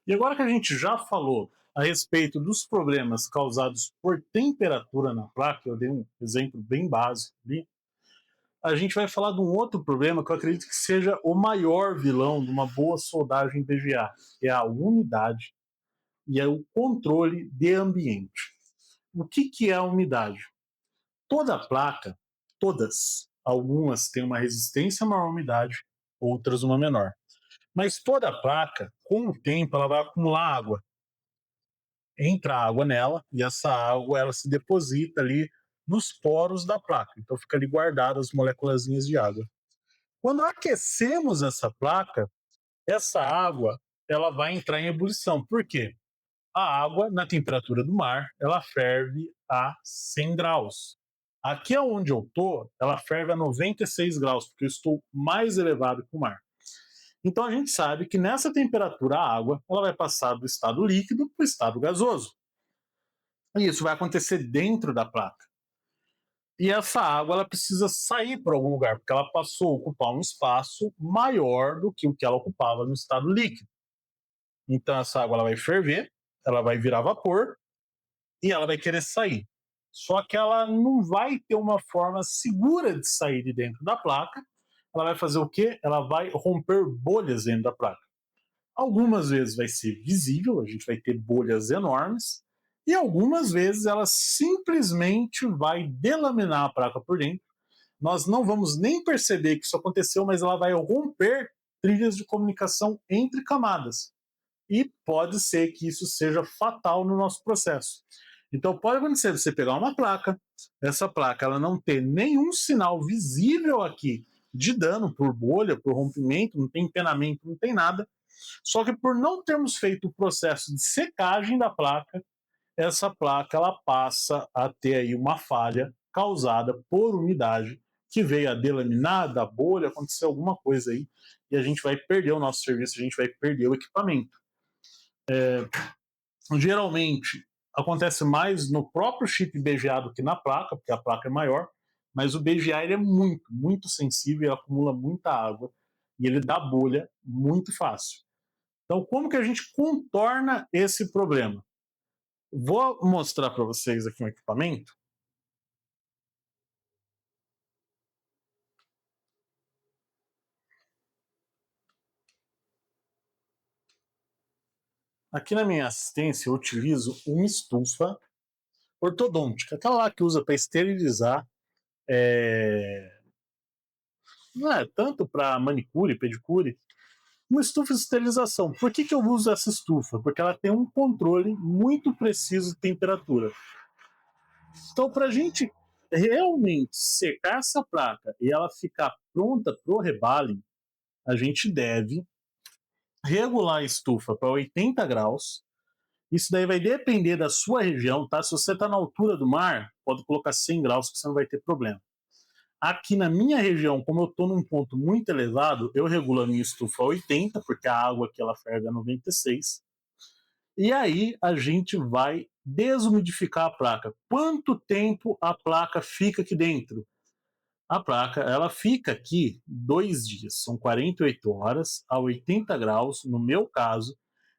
E agora que a gente já falou a respeito dos problemas causados por temperatura na placa, eu dei um exemplo bem básico ali, a gente vai falar de um outro problema que eu acredito que seja o maior vilão de uma boa soldagem BGA, que é a umidade e é o controle de ambiente. O que é a umidade? Toda placa, todas, algumas têm uma resistência maior à umidade, outras uma menor. Mas toda placa, com o tempo, ela vai acumular água. Entra água nela e essa água ela se deposita ali nos poros da placa. Então fica ali guardada as moléculazinhas de água. Quando aquecemos essa placa, essa água ela vai entrar em ebulição. Por quê? A água, na temperatura do mar, ela ferve a 100 graus. Aqui onde eu estou, ela ferve a 96 graus, porque eu estou mais elevado que o mar. Então a gente sabe que nessa temperatura a água ela vai passar do estado líquido para o estado gasoso. E isso vai acontecer dentro da placa. E essa água ela precisa sair para algum lugar, porque ela passou a ocupar um espaço maior do que o que ela ocupava no estado líquido. Então essa água ela vai ferver, ela vai virar vapor e ela vai querer sair. Só que ela não vai ter uma forma segura de sair de dentro da placa. Ela vai fazer o quê? Ela vai romper bolhas dentro da placa. Algumas vezes vai ser visível, a gente vai ter bolhas enormes, e algumas vezes ela simplesmente vai delaminar a placa por dentro. Nós não vamos nem perceber que isso aconteceu, mas ela vai romper trilhas de comunicação entre camadas. E pode ser que isso seja fatal no nosso processo. Então pode acontecer você pegar uma placa, essa placa ela não ter nenhum sinal visível aqui de dano por bolha, por rompimento, não tem empenamento, não tem nada. Só que por não termos feito o processo de secagem da placa, essa placa ela passa a ter aí uma falha causada por umidade que veio a delaminar da bolha, aconteceu alguma coisa aí e a gente vai perder o nosso serviço, a gente vai perder o equipamento. Geralmente acontece mais no próprio chip BGA do que na placa, porque a placa é maior, mas o BGA ele é muito sensível, ele acumula muita água e ele dá bolha muito fácil. Então, como que a gente contorna esse problema? Vou mostrar para vocês aqui um equipamento. Aqui na minha assistência eu utilizo uma estufa ortodôntica, aquela lá que usa para esterilizar, não é tanto para manicure, pedicure, uma estufa de esterilização. Por que eu uso essa estufa? Porque ela tem um controle muito preciso de temperatura. Então, para a gente realmente secar essa placa e ela ficar pronta para o rebalem, a gente deve regular a estufa para 80 graus. Isso daí vai depender da sua região, tá? Se você está na altura do mar, pode colocar 100 graus que você não vai ter problema. Aqui na minha região, como eu estou num ponto muito elevado, eu regulo a minha estufa a 80, porque a água aqui ela ferve a 96. E aí a gente vai desumidificar a placa. Quanto tempo a placa fica aqui dentro? A placa ela fica aqui 2 dias, são 48 horas a 80 graus, no meu caso,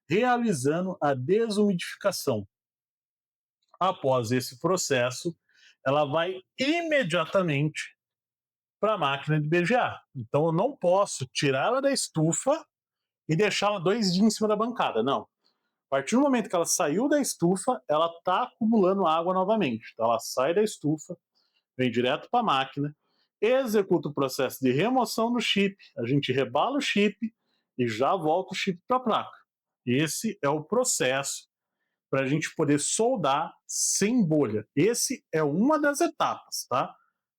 realizando a desumidificação. Após esse processo, ela vai imediatamente para a máquina de BGA. Então eu não posso tirar ela da estufa e deixá-la 2 dias em cima da bancada, não. A partir do momento que ela saiu da estufa, ela está acumulando água novamente. Então ela sai da estufa, vem direto para a máquina, executa o processo de remoção do chip, a gente rebala o chip e já volta o chip para a placa. Esse é o processo para a gente poder soldar sem bolha. Esse é uma das etapas, tá?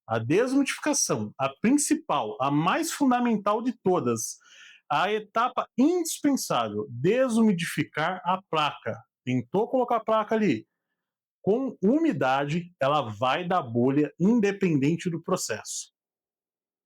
A desumidificação, a principal, a mais fundamental de todas, a etapa indispensável, desumidificar a placa. Tentou colocar a placa ali, com umidade, ela vai dar bolha independente do processo.